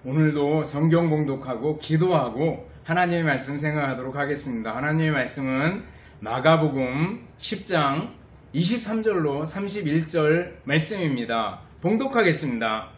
오늘도 성경 봉독하고 기도하고 하나님의 말씀 생각하도록 하겠습니다. 하나님의 말씀은 마가복음 10장 23절로 31절 말씀입니다. 봉독하겠습니다.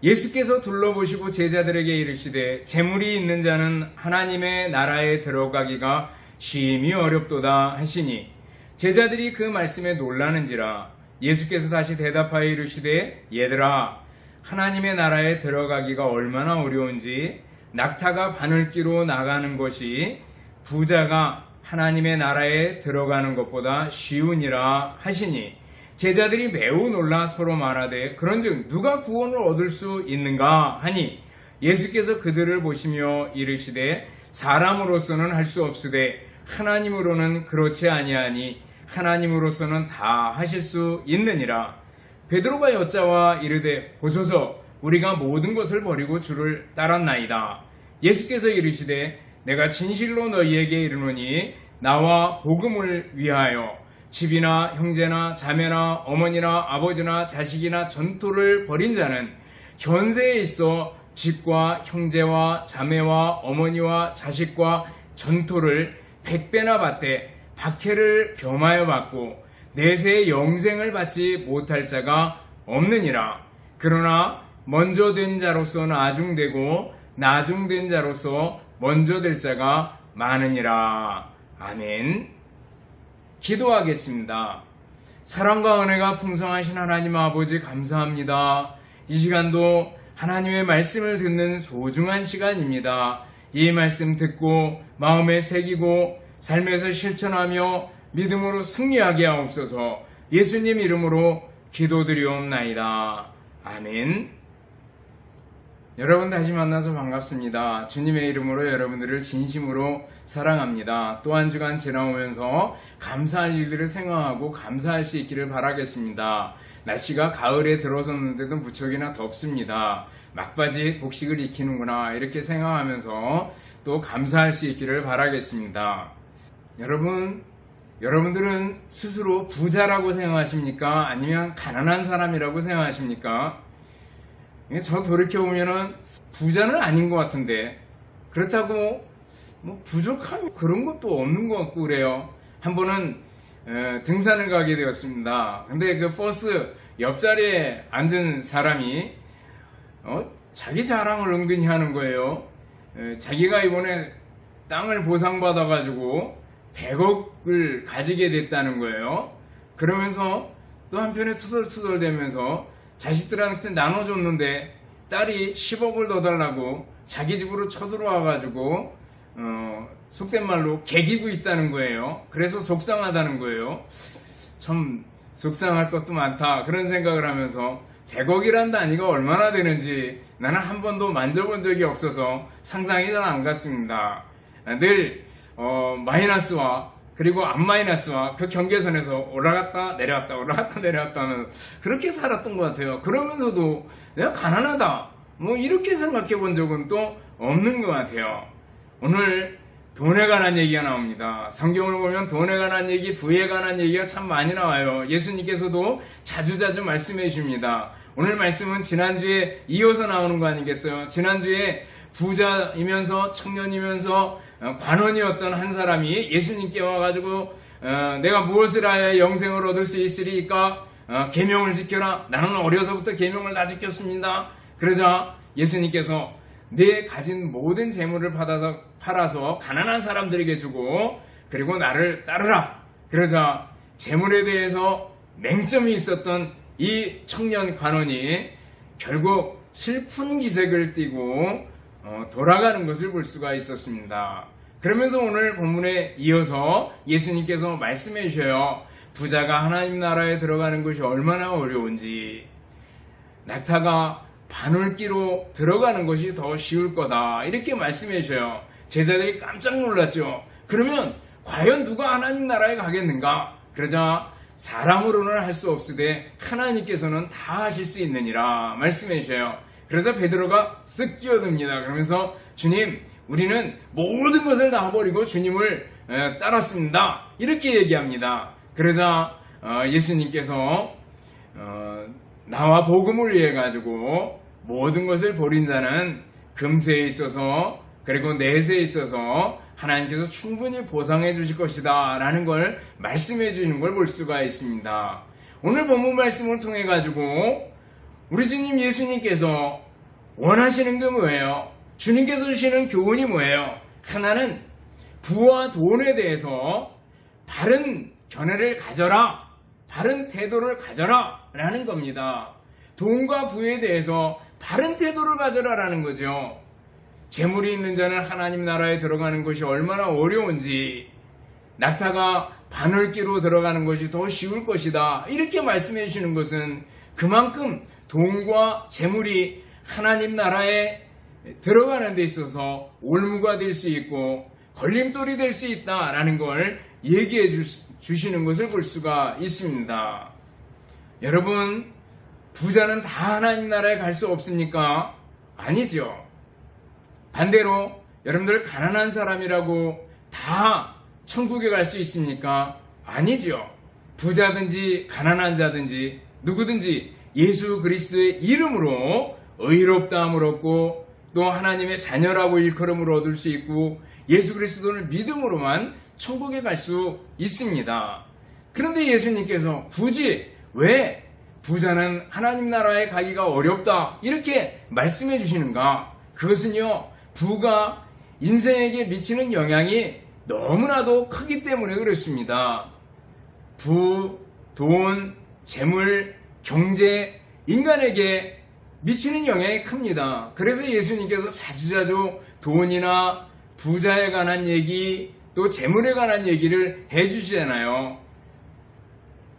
예수께서 둘러보시고 제자들에게 이르시되 재물이 있는 자는 하나님의 나라에 들어가기가 심히 어렵도다 하시니 제자들이 그 말씀에 놀라는지라. 예수께서 다시 대답하여 이르시되 얘들아, 하나님의 나라에 들어가기가 얼마나 어려운지 낙타가 바늘기로 나가는 것이 부자가 하나님의 나라에 들어가는 것보다 쉬우니라 하시니 제자들이 매우 놀라 서로 말하되 그런즉 누가 구원을 얻을 수 있는가 하니 예수께서 그들을 보시며 이르시되 사람으로서는 할 수 없으되 하나님으로는 그렇지 아니하니 하나님으로서는 다 하실 수 있느니라. 베드로가 여짜와 이르되 보소서, 우리가 모든 것을 버리고 주를 따랐나이다. 예수께서 이르시되 내가 진실로 너희에게 이르노니 나와 복음을 위하여 집이나 형제나 자매나 어머니나 아버지나 자식이나 전토를 벌인 자는 현세에 있어 집과 형제와 자매와 어머니와 자식과 전토를 100배나 받되 박해를 겸하여 받고 내세의 영생을 받지 못할 자가 없느니라. 그러나 먼저 된 자로서 나중되고 나중된 자로서 먼저 될 자가 많으니라. 아멘. 기도하겠습니다. 사랑과 은혜가 풍성하신 하나님 아버지 감사합니다. 이 시간도 하나님의 말씀을 듣는 소중한 시간입니다. 이 말씀 듣고 마음에 새기고 삶에서 실천하며 믿음으로 승리하게 하옵소서. 예수님 이름으로 기도드리옵나이다. 아멘. 여러분 다시 만나서 반갑습니다. 주님의 이름으로 여러분들을 진심으로 사랑합니다. 또 한 주간 지나오면서 감사할 일들을 생각하고 감사할 수 있기를 바라겠습니다. 날씨가 가을에 들어섰는데도 무척이나 덥습니다. 막바지 복식을 익히는구나 이렇게 생각하면서 또 감사할 수 있기를 바라겠습니다. 여러분들은 스스로 부자라고 생각하십니까? 아니면 가난한 사람이라고 생각하십니까? 저 돌이켜보면은 부자는 아닌 것 같은데, 그렇다고 부족함이 그런 것도 없는 것 같고 그래요. 한 번은 등산을 가게 되었습니다. 근데 그 버스 옆자리에 앉은 사람이 자기 자랑을 은근히 하는 거예요. 자기가 이번에 땅을 보상받아가지고 100억을 가지게 됐다는 거예요. 그러면서 또 한편에 투덜투덜대면서 자식들한테 나눠줬는데 딸이 10억을 더 달라고 자기 집으로 쳐들어와가지고 속된 말로 개기고 있다는 거예요. 그래서 속상하다는 거예요. 참 속상할 것도 많다 그런 생각을 하면서 100억이란 단위가 얼마나 되는지 나는 한 번도 만져본 적이 없어서 상상이 잘 안 갔습니다. 늘 마이너스와 그리고 안 마이너스와 그 경계선에서 올라갔다 내려왔다 올라갔다 내려왔다 하면 그렇게 살았던 것 같아요. 그러면서도 내가 가난하다 이렇게 생각해 본 적은 또 없는 것 같아요. 오늘 돈에 관한 얘기가 나옵니다. 성경을 보면 돈에 관한 얘기, 부에 관한 얘기가 참 많이 나와요. 예수님께서도 자주자주 말씀해 주십니다. 오늘 말씀은 지난주에 이어서 나오는 거 아니겠어요? 지난주에 부자이면서 청년이면서 관원이었던 한 사람이 예수님께 와가지고 내가 무엇을 하여 영생을 얻을 수 있으리까? 계명을 지켜라. 나는 어려서부터 계명을 다 지켰습니다. 그러자 예수님께서 내 가진 모든 재물을 팔아서 가난한 사람들에게 주고 그리고 나를 따르라. 그러자 재물에 대해서 맹점이 있었던 이 청년 관원이 결국 슬픈 기색을 띠고 돌아가는 것을 볼 수가 있었습니다. 그러면서 오늘 본문에 이어서 예수님께서 말씀해 주셔요. 부자가 하나님 나라에 들어가는 것이 얼마나 어려운지, 낙타가 바늘기로 들어가는 것이 더 쉬울 거다 이렇게 말씀해 주셔요. 제자들이 깜짝 놀랐죠. 그러면 과연 누가 하나님 나라에 가겠는가? 그러자 사람으로는 할 수 없으되 하나님께서는 다 하실 수 있느니라 말씀해 주셔요. 그래서 베드로가 쓱 끼어듭니다. 그러면서 주님, 우리는 모든 것을 다 버리고 주님을 따랐습니다. 이렇게 얘기합니다. 그러자 예수님께서 나와 복음을 위해 가지고 모든 것을 버린 자는 금세에 있어서 그리고 내세에 있어서 하나님께서 충분히 보상해 주실 것이다 라는 걸 말씀해 주시는 걸 볼 수가 있습니다. 오늘 본문 말씀을 통해 가지고 우리 주님 예수님께서 원하시는 게 뭐예요? 주님께서 주시는 교훈이 뭐예요? 하나는 부와 돈에 대해서 바른 견해를 가져라, 바른 태도를 가져라 라는 겁니다. 돈과 부에 대해서 바른 태도를 가져라 라는 거죠. 재물이 있는 자는 하나님 나라에 들어가는 것이 얼마나 어려운지, 낙타가 바늘기로 들어가는 것이 더 쉬울 것이다 이렇게 말씀해 주시는 것은 그만큼 돈과 재물이 하나님 나라에 들어가는 데 있어서 올무가 될 수 있고 걸림돌이 될 수 있다라는 걸 얘기해 주시는 것을 볼 수가 있습니다. 여러분, 부자는 다 하나님 나라에 갈 수 없습니까? 아니죠. 반대로 여러분들 가난한 사람이라고 다 천국에 갈 수 있습니까? 아니죠. 부자든지 가난한 자든지 누구든지 예수 그리스도의 이름으로 의롭다함을 얻고 또 하나님의 자녀라고 일컬음을 얻을 수 있고 예수 그리스도를 믿음으로만 천국에 갈 수 있습니다. 그런데 예수님께서 굳이 왜 부자는 하나님 나라에 가기가 어렵다 이렇게 말씀해 주시는가? 그것은요, 부가 인생에게 미치는 영향이 너무나도 크기 때문에 그렇습니다. 부, 돈, 재물, 경제, 인간에게 미치는 영향이 큽니다. 그래서 예수님께서 자주자주 돈이나 부자에 관한 얘기, 또 재물에 관한 얘기를 해주시잖아요.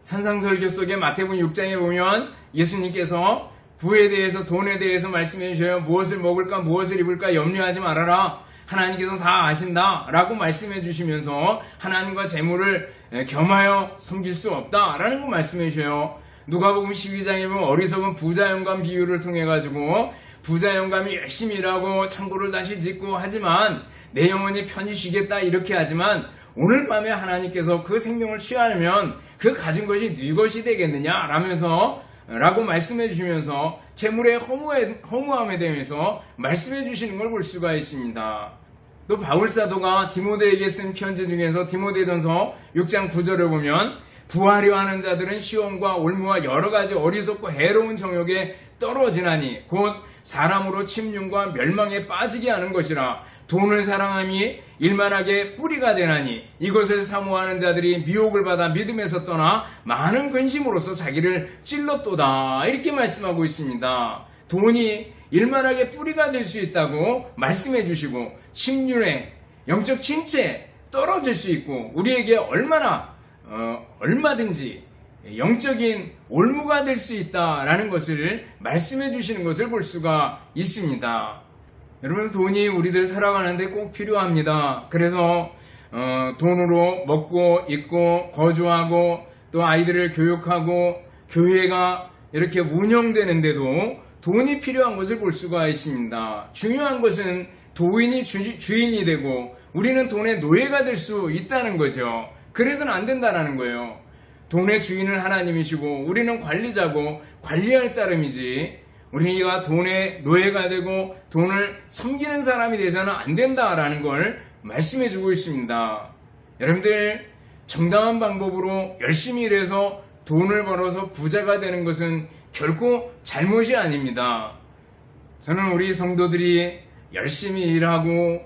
산상설교 속에 마태복음 6장에 보면 예수님께서 부에 대해서, 돈에 대해서 말씀해 주셔요. 무엇을 먹을까, 무엇을 입을까 염려하지 말아라. 하나님께서 다 아신다 라고 말씀해 주시면서 하나님과 재물을 겸하여 섬길 수 없다 라는 거 말씀해 주셔요. 누가복음 12장에 보면 어리석은 부자 영감 비유를 통해 가지고 부자 영감이 열심히 일하고 창고를 다시 짓고 하지만 내 영혼이 편히 쉬겠다 이렇게 하지만 오늘 밤에 하나님께서 그 생명을 취하면 그 가진 것이 네 것이 되겠느냐 라고 말씀해 주시면서 재물의 허무함에 대해서 말씀해 주시는 걸 볼 수가 있습니다. 또 바울사도가 디모데에게 쓴 편지 중에서 디모데전서 6장 9절을 보면 부하려 하는 자들은 시험과 올무와 여러 가지 어리석고 해로운 정욕에 떨어지나니 곧 사람으로 침륜과 멸망에 빠지게 하는 것이라. 돈을 사랑함이 일만하게 뿌리가 되나니 이것을 사모하는 자들이 미혹을 받아 믿음에서 떠나 많은 근심으로써 자기를 찔렀도다 이렇게 말씀하고 있습니다. 돈이 일만하게 뿌리가 될 수 있다고 말씀해 주시고 침륜에 영적 침체에 떨어질 수 있고 우리에게 얼마든지 영적인 올무가 될 수 있다라는 것을 말씀해 주시는 것을 볼 수가 있습니다. 여러분, 돈이 우리들 살아가는데 꼭 필요합니다. 그래서 돈으로 먹고 입고 거주하고 또 아이들을 교육하고 교회가 이렇게 운영되는데도 돈이 필요한 것을 볼 수가 있습니다. 중요한 것은 도인이 주인이 되고 우리는 돈의 노예가 될 수 있다는 거죠. 그래서는 안 된다는 거예요. 돈의 주인은 하나님이시고 우리는 관리자고 관리할 따름이지 우리가 돈의 노예가 되고 돈을 섬기는 사람이 되서는 안 된다라는 걸 말씀해 주고 있습니다. 여러분들, 정당한 방법으로 열심히 일해서 돈을 벌어서 부자가 되는 것은 결코 잘못이 아닙니다. 저는 우리 성도들이 열심히 일하고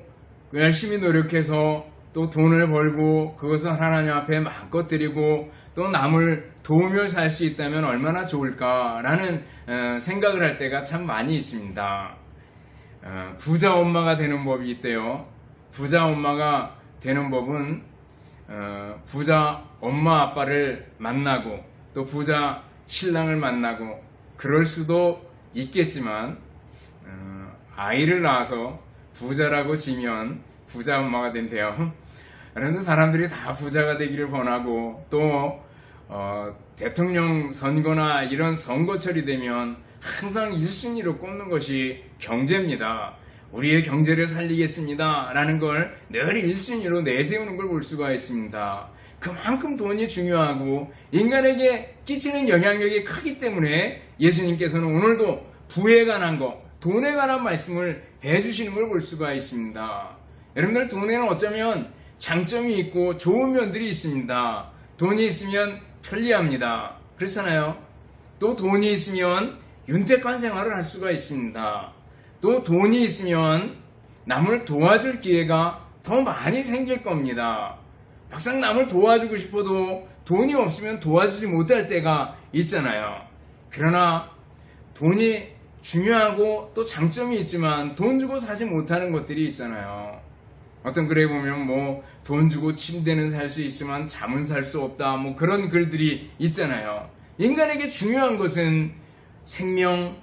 열심히 노력해서 또 돈을 벌고 그것을 하나님 앞에 마음껏 드리고 또 남을 도우며 살 수 있다면 얼마나 좋을까라는 생각을 할 때가 참 많이 있습니다. 부자 엄마가 되는 법이 있대요. 부자 엄마가 되는 법은 부자 엄마 아빠를 만나고 또 부자 신랑을 만나고 그럴 수도 있겠지만 아이를 낳아서 부자라고 지면 부자 엄마가 된대요. 그래서 사람들이 다 부자가 되기를 원하고 또 대통령 선거나 이런 선거철이 되면 항상 1순위로 꼽는 것이 경제입니다. 우리의 경제를 살리겠습니다 라는 걸 늘 1순위로 내세우는 걸 볼 수가 있습니다. 그만큼 돈이 중요하고 인간에게 끼치는 영향력이 크기 때문에 예수님께서는 오늘도 부에 관한 거, 돈에 관한 말씀을 해주시는 걸 볼 수가 있습니다. 여러분들, 돈에는 어쩌면 장점이 있고 좋은 면들이 있습니다. 돈이 있으면 편리합니다. 그렇잖아요. 또 돈이 있으면 윤택한 생활을 할 수가 있습니다. 또 돈이 있으면 남을 도와줄 기회가 더 많이 생길 겁니다. 막상 남을 도와주고 싶어도 돈이 없으면 도와주지 못할 때가 있잖아요. 그러나 돈이 중요하고 또 장점이 있지만 돈 주고 사지 못하는 것들이 있잖아요. 어떤 글에 보면 뭐 돈 주고 침대는 살 수 있지만 잠은 살 수 없다, 뭐 그런 글들이 있잖아요. 인간에게 중요한 것은 생명,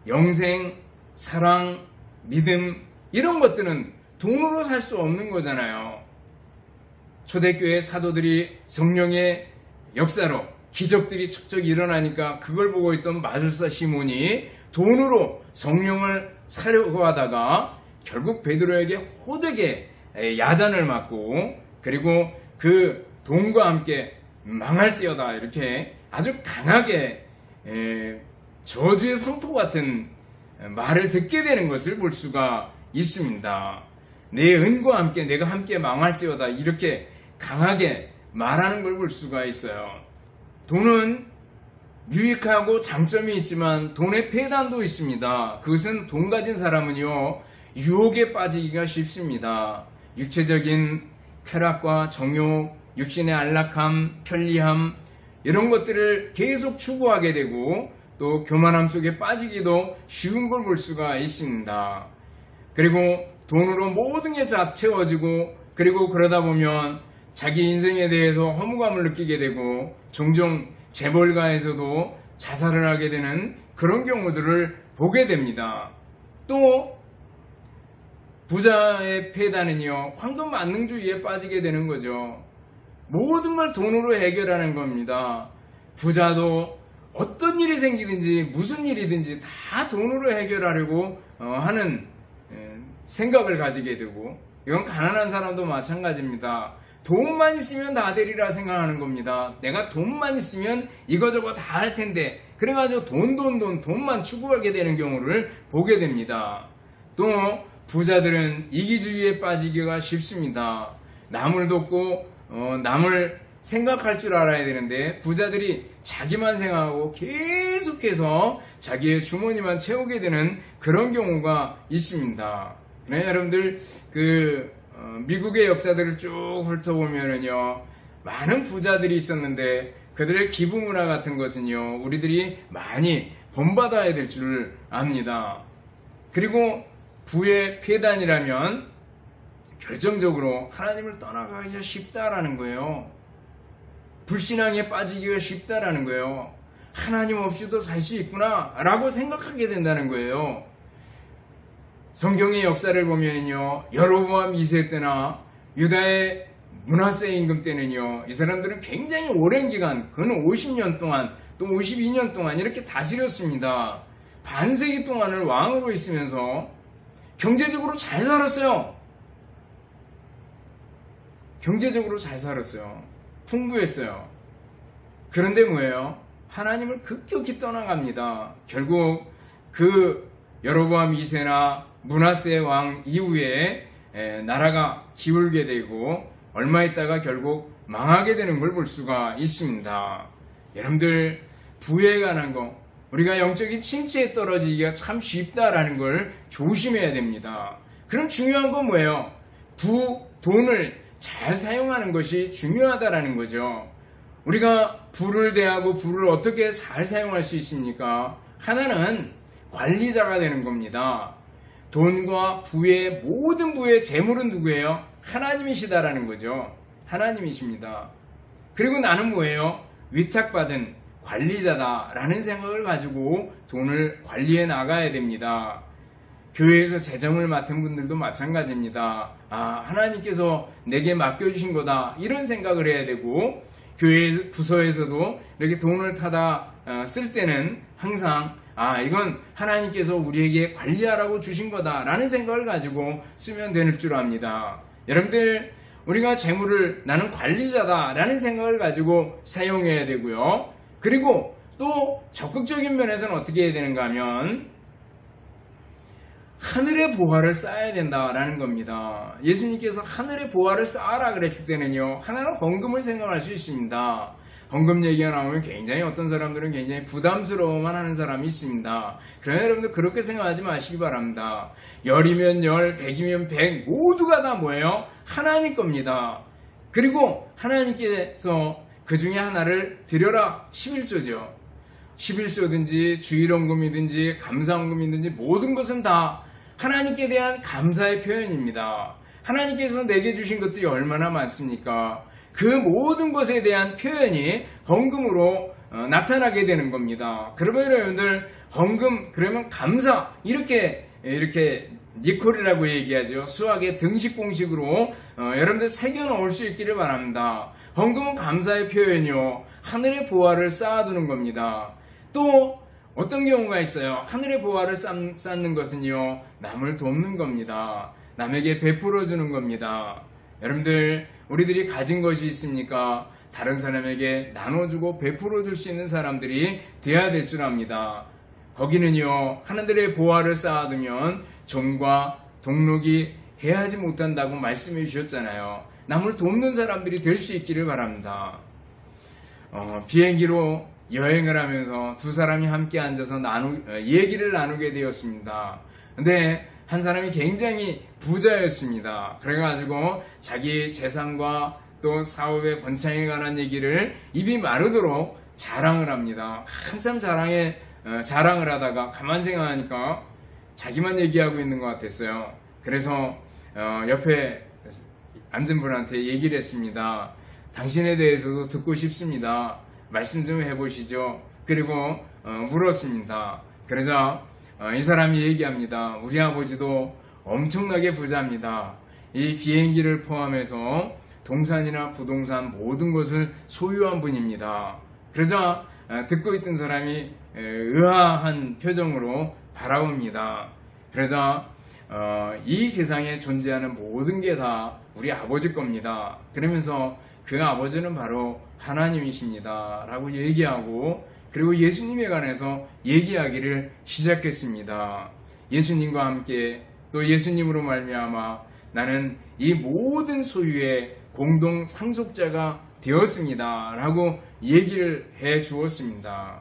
영생, 사랑, 믿음, 이런 것들은 돈으로 살 수 없는 거잖아요. 초대교회 사도들이 성령의 역사로 기적들이 척척 일어나니까 그걸 보고 있던 마술사 시몬이 돈으로 성령을 사려고 하다가 결국 베드로에게 호되게 야단을 맞고, 그리고 그 돈과 함께 망할지어다, 이렇게 아주 강하게 저주의 선포 같은 말을 듣게 되는 것을 볼 수가 있습니다. 내 은과 함께 내가 함께 망할지어다, 이렇게 강하게 말하는 걸 볼 수가 있어요. 돈은 유익하고 장점이 있지만 돈의 폐단도 있습니다. 그것은 돈 가진 사람은요, 유혹에 빠지기가 쉽습니다. 육체적인 쾌락과 정욕, 육신의 안락함, 편리함, 이런 것들을 계속 추구하게 되고 또 교만함 속에 빠지기도 쉬운 걸 볼 수가 있습니다. 그리고 돈으로 모든 게 다 채워지고, 그리고 그러다 보면 자기 인생에 대해서 허무감을 느끼게 되고 종종 재벌가에서도 자살을 하게 되는 그런 경우들을 보게 됩니다. 또 부자의 폐단은요, 황금 만능주의에 빠지게 되는 거죠. 모든 걸 돈으로 해결하는 겁니다. 부자도 어떤 일이 생기든지 무슨 일이든지 다 돈으로 해결하려고 하는 생각을 가지게 되고, 이건 가난한 사람도 마찬가지입니다. 돈만 있으면 다 되리라 생각하는 겁니다. 내가 돈만 있으면 이거저거 다 할 텐데, 그래가지고 돈만 추구하게 되는 경우를 보게 됩니다. 또 부자들은 이기주의에 빠지기가 쉽습니다. 남을 돕고 남을 생각할 줄 알아야 되는데 부자들이 자기만 생각하고 계속해서 자기의 주머니만 채우게 되는 그런 경우가 있습니다. 그래, 여러분들 미국의 역사들을 쭉 훑어보면은요, 많은 부자들이 있었는데 그들의 기부 문화 같은 것은요, 우리들이 많이 본받아야 될 줄 압니다. 그리고 부의 폐단이라면 결정적으로 하나님을 떠나가기가 쉽다라는 거예요. 불신앙에 빠지기가 쉽다라는 거예요. 하나님 없이도 살 수 있구나 라고 생각하게 된다는 거예요. 성경의 역사를 보면요, 여로보암 2세 때나 유다의 므낫세 임금 때는요, 이 사람들은 굉장히 오랜 기간, 그는 50년 동안 또 52년 동안 이렇게 다스렸습니다. 반세기 동안을 왕으로 있으면서 경제적으로 잘 살았어요. 경제적으로 잘 살았어요. 풍부했어요. 그런데 뭐예요? 하나님을 급격히 떠나갑니다. 결국 그 여로보암 2세나 므낫세 왕 이후에 나라가 기울게 되고 얼마 있다가 결국 망하게 되는 걸 볼 수가 있습니다. 여러분들, 부에 관한 거, 우리가 영적인 침체에 떨어지기가 참 쉽다라는 걸 조심해야 됩니다. 그럼 중요한 건 뭐예요? 돈을 잘 사용하는 것이 중요하다라는 거죠. 우리가 부를 대하고 부를 어떻게 잘 사용할 수 있습니까? 하나는 관리자가 되는 겁니다. 돈과 부의 모든 부의 재물은 누구예요? 하나님이시다라는 거죠. 하나님이십니다. 그리고 나는 뭐예요? 위탁받은 관리자다라는 생각을 가지고 돈을 관리해 나가야 됩니다. 교회에서 재정을 맡은 분들도 마찬가지입니다. 하나님께서 내게 맡겨주신 거다, 이런 생각을 해야 되고, 교회 부서에서도 이렇게 돈을 타다 쓸 때는 항상 이건 하나님께서 우리에게 관리하라고 주신 거다라는 생각을 가지고 쓰면 될 줄 압니다. 여러분들, 우리가 재물을 나는 관리자다라는 생각을 가지고 사용해야 되고요. 그리고 또 적극적인 면에서는 어떻게 해야 되는가 하면 하늘의 보화를 쌓아야 된다라는 겁니다. 예수님께서 하늘의 보화를 쌓아라 그랬을 때는요, 하나는 헌금을 생각할 수 있습니다. 헌금 얘기가 나오면 굉장히 어떤 사람들은 굉장히 부담스러워만 하는 사람이 있습니다. 그러나 여러분들 그렇게 생각하지 마시기 바랍니다. 10이면 10, 100이면 100 모두가 다 뭐예요? 하나님 겁니다. 그리고 하나님께서 그 중에 하나를 드려라 11조죠. 11조든지 주일헌금이든지 감사헌금이든지 모든 것은 다 하나님께 대한 감사의 표현입니다. 하나님께서 내게 주신 것들이 얼마나 많습니까? 그 모든 것에 대한 표현이 헌금으로 나타나게 되는 겁니다. 그러면 여러분들 헌금 그러면 감사 이렇게 니콜이라고 얘기하죠. 수학의 등식 공식으로 여러분들 새겨 넣을 수 있기를 바랍니다. 헌금은 감사의 표현이요, 하늘의 보화를 쌓아두는 겁니다. 또 어떤 경우가 있어요. 하늘의 보화를 쌓는 것은요, 남을 돕는 겁니다. 남에게 베풀어 주는 겁니다. 여러분들 우리들이 가진 것이 있습니까? 다른 사람에게 나눠주고 베풀어 줄 수 있는 사람들이 돼야 될 줄 압니다. 거기는요, 하늘의 보화를 쌓아두면 종과 동록이 해하지 못한다고 말씀해 주셨잖아요. 남을 돕는 사람들이 될 수 있기를 바랍니다. 비행기로 여행을 하면서 두 사람이 함께 앉아서 얘기를 나누게 되었습니다. 근데 한 사람이 굉장히 부자였습니다. 그래가지고 자기 재산과 또 사업의 번창에 관한 얘기를 입이 마르도록 자랑을 합니다. 한참 자랑을 하다가 가만 생각하니까 자기만 얘기하고 있는 것 같았어요. 그래서 옆에 앉은 분한테 얘기를 했습니다. 당신에 대해서도 듣고 싶습니다. 말씀 좀 해보시죠. 그리고 물었습니다. 그래서 이 사람이 얘기합니다. 우리 아버지도 엄청나게 부자입니다. 이 비행기를 포함해서 동산이나 부동산 모든 것을 소유한 분입니다. 그러자 듣고 있던 사람이 의아한 표정으로 바라봅니다. 그러자 이 세상에 존재하는 모든 게 다 우리 아버지 겁니다. 그러면서 그 아버지는 바로 하나님이십니다. 라고 얘기하고, 그리고 예수님에 관해서 얘기하기를 시작했습니다. 예수님과 함께 또 예수님으로 말미암아 나는 이 모든 소유의 공동 상속자가 되었습니다. 라고 얘기를 해 주었습니다.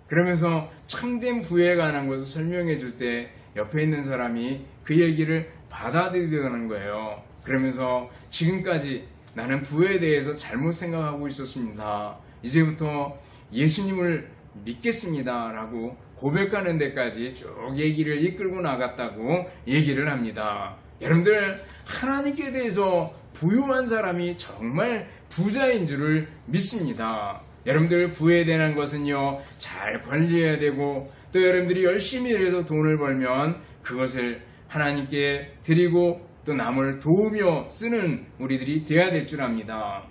그러면서 참된 부에 관한 것을 설명해 줄 때 옆에 있는 사람이 그 얘기를 받아들이려는 거예요. 그러면서 지금까지 나는 부에 대해서 잘못 생각하고 있었습니다. 이제부터 예수님을 믿겠습니다. 라고 고백하는 데까지 쭉 얘기를 이끌고 나갔다고 얘기를 합니다. 여러분들, 하나님께 대해서 부유한 사람이 정말 부자인 줄을 믿습니다. 여러분들, 부에 대한 것은요, 잘 관리해야 되고, 또 여러분들이 열심히 일해서 돈을 벌면 그것을 하나님께 드리고 또 남을 도우며 쓰는 우리들이 되어야 될 줄 압니다.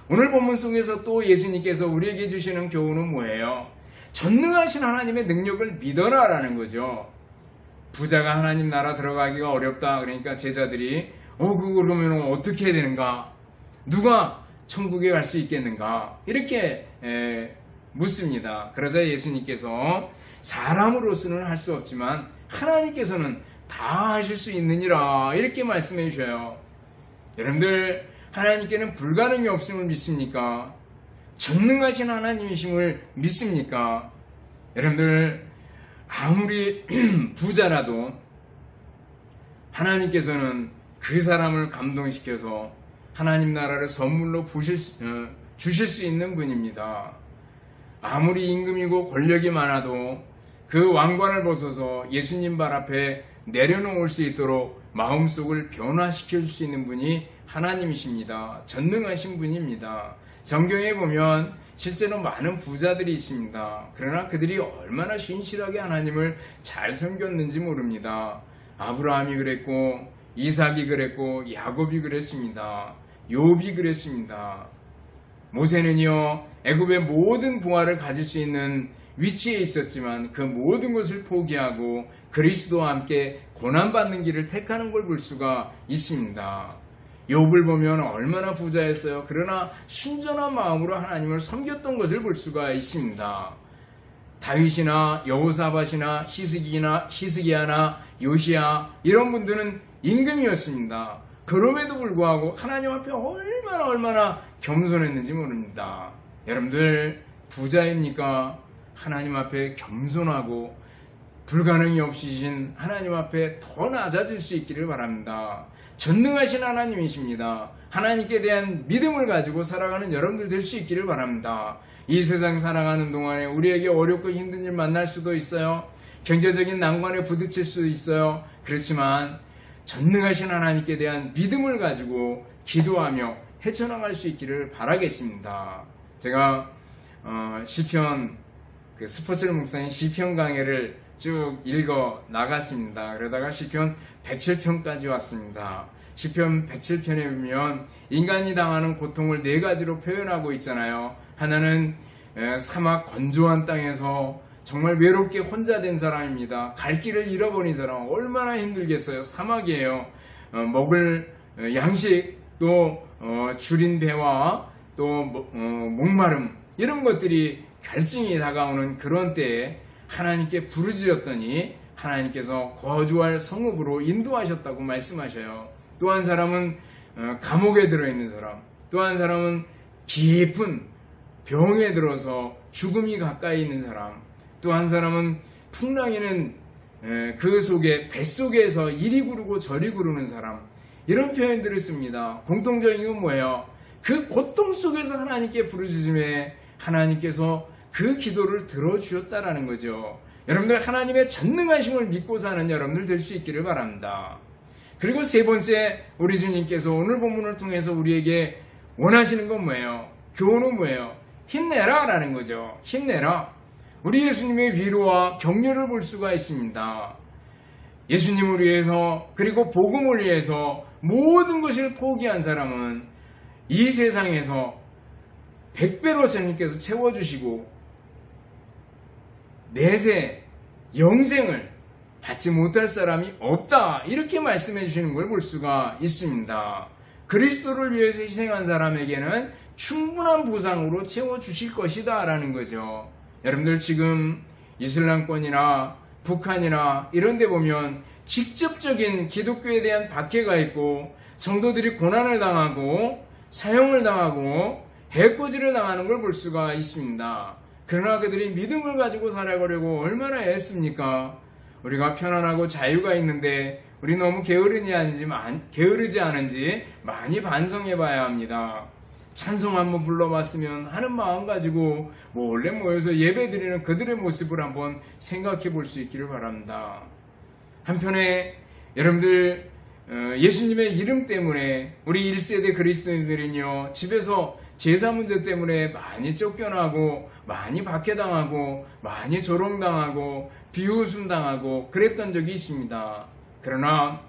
오늘 본문 속에서 또 예수님께서 우리에게 주시는 교훈은 뭐예요? 전능하신 하나님의 능력을 믿어라 라는 거죠. 부자가 하나님 나라 들어가기가 어렵다. 그러니까 제자들이 그러면 어떻게 해야 되는가? 누가 천국에 갈 수 있겠는가? 이렇게 묻습니다. 그러자 예수님께서 사람으로서는 할 수 없지만 하나님께서는 다 하실 수 있느니라 이렇게 말씀해 주셔요. 여러분들, 하나님께는 불가능이 없음을 믿습니까? 전능하신 하나님이심을 믿습니까? 여러분들, 아무리 부자라도 하나님께서는 그 사람을 감동시켜서 하나님 나라를 선물로 주실 수 있는 분입니다. 아무리 임금이고 권력이 많아도 그 왕관을 벗어서 예수님 발 앞에 내려놓을 수 있도록 마음속을 변화시켜 줄 수 있는 분이 하나님이십니다. 전능하신 분입니다. 성경에 보면 실제로 많은 부자들이 있습니다. 그러나 그들이 얼마나 신실하게 하나님을 잘 섬겼는지 모릅니다. 아브라함이 그랬고, 이삭이 그랬고, 야곱이 그랬습니다. 욥이 그랬습니다. 모세는요, 애굽의 모든 부하를 가질 수 있는 위치에 있었지만 그 모든 것을 포기하고 그리스도와 함께 고난받는 길을 택하는 걸 볼 수가 있습니다. 욥을 보면 얼마나 부자였어요. 그러나 순전한 마음으로 하나님을 섬겼던 것을 볼 수가 있습니다. 다윗이나 여호사밧이나 히스기야나 요시야 이런 분들은 임금이었습니다. 그럼에도 불구하고 하나님 앞에 얼마나 겸손했는지 모릅니다. 여러분들 부자입니까? 하나님 앞에 겸손하고 불가능이 없으신 하나님 앞에 더 낮아질 수 있기를 바랍니다. 전능하신 하나님이십니다. 하나님께 대한 믿음을 가지고 살아가는 여러분들 될 수 있기를 바랍니다. 이 세상 살아가는 동안에 우리에게 어렵고 힘든 일 만날 수도 있어요. 경제적인 난관에 부딪힐 수도 있어요. 그렇지만 전능하신 하나님께 대한 믿음을 가지고 기도하며 헤쳐나갈 수 있기를 바라겠습니다. 제가 시편 스포츠를 묵상인 시편 강해를 쭉 읽어 나갔습니다. 그러다가 시편 107편까지 왔습니다. 시편 107편에 보면 인간이 당하는 고통을 네 가지로 표현하고 있잖아요. 하나는 사막 건조한 땅에서 정말 외롭게 혼자 된 사람입니다. 갈 길을 잃어버린 사람 얼마나 힘들겠어요. 사막이에요. 먹을 양식 또 줄인 배와 또 목마름 이런 것들이 갈증이 다가오는 그런 때에 하나님께 부르짖었더니 하나님께서 거주할 성읍으로 인도하셨다고 말씀하셔요. 또 한 사람은 감옥에 들어있는 사람, 또 한 사람은 깊은 병에 들어서 죽음이 가까이 있는 사람, 또 한 사람은 풍랑이는 그 속에 뱃속에서 이리 구르고 저리 구르는 사람, 이런 표현들을 씁니다. 공통적인 건 뭐예요? 그 고통 속에서 하나님께 부르짖음에 하나님께서 그 기도를 들어주셨다라는 거죠. 여러분들 하나님의 전능하심을 믿고 사는 여러분들 될 수 있기를 바랍니다. 그리고 세 번째, 우리 주님께서 오늘 본문을 통해서 우리에게 원하시는 건 뭐예요? 교훈은 뭐예요? 힘내라 라는 거죠. 힘내라. 우리 예수님의 위로와 격려를 볼 수가 있습니다. 예수님을 위해서 그리고 복음을 위해서 모든 것을 포기한 사람은 이 세상에서 100배로 주님께서 채워주시고 내세 영생을 받지 못할 사람이 없다, 이렇게 말씀해 주시는 걸 볼 수가 있습니다. 그리스도를 위해서 희생한 사람에게는 충분한 보상으로 채워주실 것이다 라는 거죠. 여러분들 지금 이슬람권이나 북한이나 이런 데 보면 직접적인 기독교에 대한 박해가 있고 성도들이 고난을 당하고 사형을 당하고 해코지를 당하는 걸 볼 수가 있습니다. 그러나 그들이 믿음을 가지고 살아가려고 얼마나 애씁니까? 우리가 편안하고 자유가 있는데 우리 너무 게으르지 않은지 많이 반성해 봐야 합니다. 찬송 한번 불러봤으면 하는 마음 가지고 몰래 모여서 예배 드리는 그들의 모습을 한번 생각해 볼 수 있기를 바랍니다. 한편에 여러분들 예수님의 이름 때문에 우리 1세대 그리스도인들은요, 집에서 제사 문제 때문에 많이 쫓겨나고 많이 박해당하고 많이 조롱당하고 비웃음당하고 그랬던 적이 있습니다. 그러나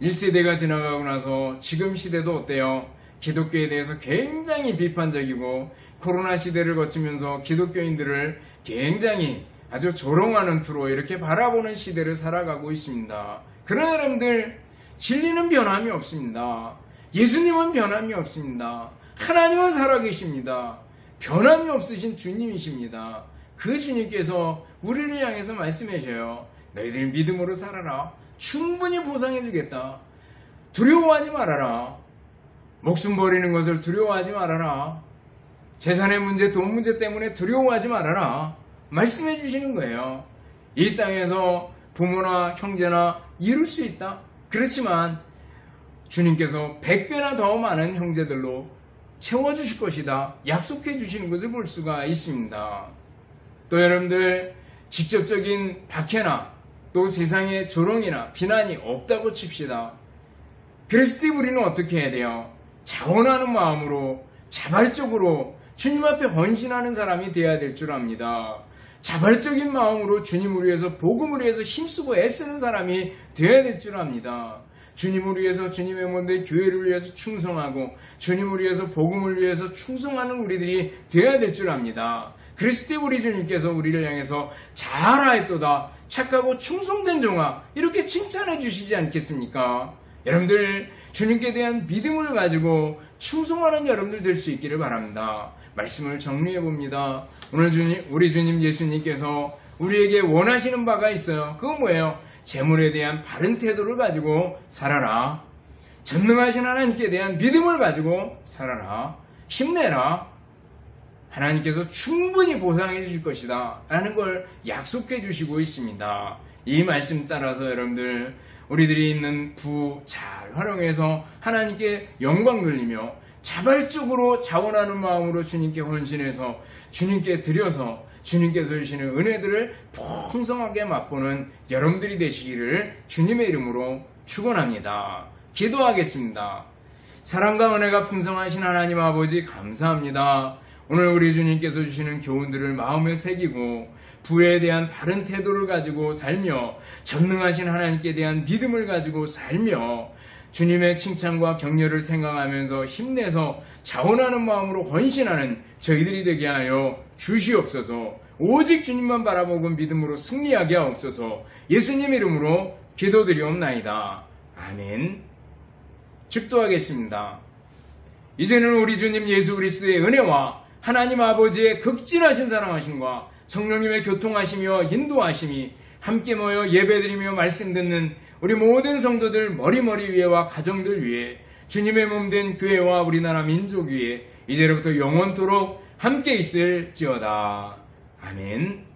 1세대가 지나가고 나서 지금 시대도 어때요? 기독교에 대해서 굉장히 비판적이고 코로나 시대를 거치면서 기독교인들을 굉장히 아주 조롱하는 투로 이렇게 바라보는 시대를 살아가고 있습니다. 그러나 여러분들, 진리는 변함이 없습니다. 예수님은 변함이 없습니다. 하나님은 살아계십니다. 변함이 없으신 주님이십니다. 그 주님께서 우리를 향해서 말씀해 주셔요. 너희들 믿음으로 살아라. 충분히 보상해 주겠다. 두려워하지 말아라. 목숨 버리는 것을 두려워하지 말아라. 재산의 문제, 돈 문제 때문에 두려워하지 말아라. 말씀해 주시는 거예요. 이 땅에서 부모나 형제나 이룰 수 있다. 그렇지만 주님께서 100배나 더 많은 형제들로 채워주실 것이다. 약속해 주시는 것을 볼 수가 있습니다. 또 여러분들, 직접적인 박해나 또 세상의 조롱이나 비난이 없다고 칩시다. 그랬을 때 우리는 어떻게 해야 돼요? 자원하는 마음으로 자발적으로 주님 앞에 헌신하는 사람이 되어야 될 줄 압니다. 자발적인 마음으로 주님을 위해서 복음을 위해서 힘쓰고 애쓰는 사람이 되어야 될 줄 압니다. 주님을 위해서, 주님의 몸된 교회를 위해서 충성하고 주님을 위해서 복음을 위해서 충성하는 우리들이 되어야 될 줄 압니다. 그랬을 때 우리 주님께서 우리를 향해서 잘하였도다, 착하고 충성된 종아, 이렇게 칭찬해 주시지 않겠습니까? 여러분들 주님께 대한 믿음을 가지고 충성하는 여러분들 될 수 있기를 바랍니다. 말씀을 정리해 봅니다. 오늘 우리 주님 예수님께서 우리에게 원하시는 바가 있어요. 그건 뭐예요? 재물에 대한 바른 태도를 가지고 살아라. 전능하신 하나님께 대한 믿음을 가지고 살아라. 힘내라. 하나님께서 충분히 보상해 주실 것이다 라는 걸 약속해 주시고 있습니다. 이 말씀 따라서 여러분들 우리들이 있는 부 잘 활용해서 하나님께 영광 돌리며 자발적으로 자원하는 마음으로 주님께 헌신해서 주님께 드려서 주님께서 주시는 은혜들을 풍성하게 맛보는 여러분들이 되시기를 주님의 이름으로 축원합니다. 기도하겠습니다. 사랑과 은혜가 풍성하신 하나님 아버지 감사합니다. 오늘 우리 주님께서 주시는 교훈들을 마음에 새기고 부에 대한 바른 태도를 가지고 살며 전능하신 하나님께 대한 믿음을 가지고 살며 주님의 칭찬과 격려를 생각하면서 힘내서 자원하는 마음으로 헌신하는 저희들이 되게 하여 주시옵소서. 오직 주님만 바라보고 믿음으로 승리하게 하옵소서. 예수님 이름으로 기도드리옵나이다. 아멘. 축도하겠습니다. 이제는 우리 주님 예수 그리스도의 은혜와 하나님 아버지의 극진하신 사랑하심과 성령님의 교통하시며 인도하심이 함께 모여 예배드리며 말씀 듣는 우리 모든 성도들 머리머리 위에와 가정들 위에 주님의 몸된 교회와 우리나라 민족 위에 이제로부터 영원토록 함께 있을지어다. 아멘.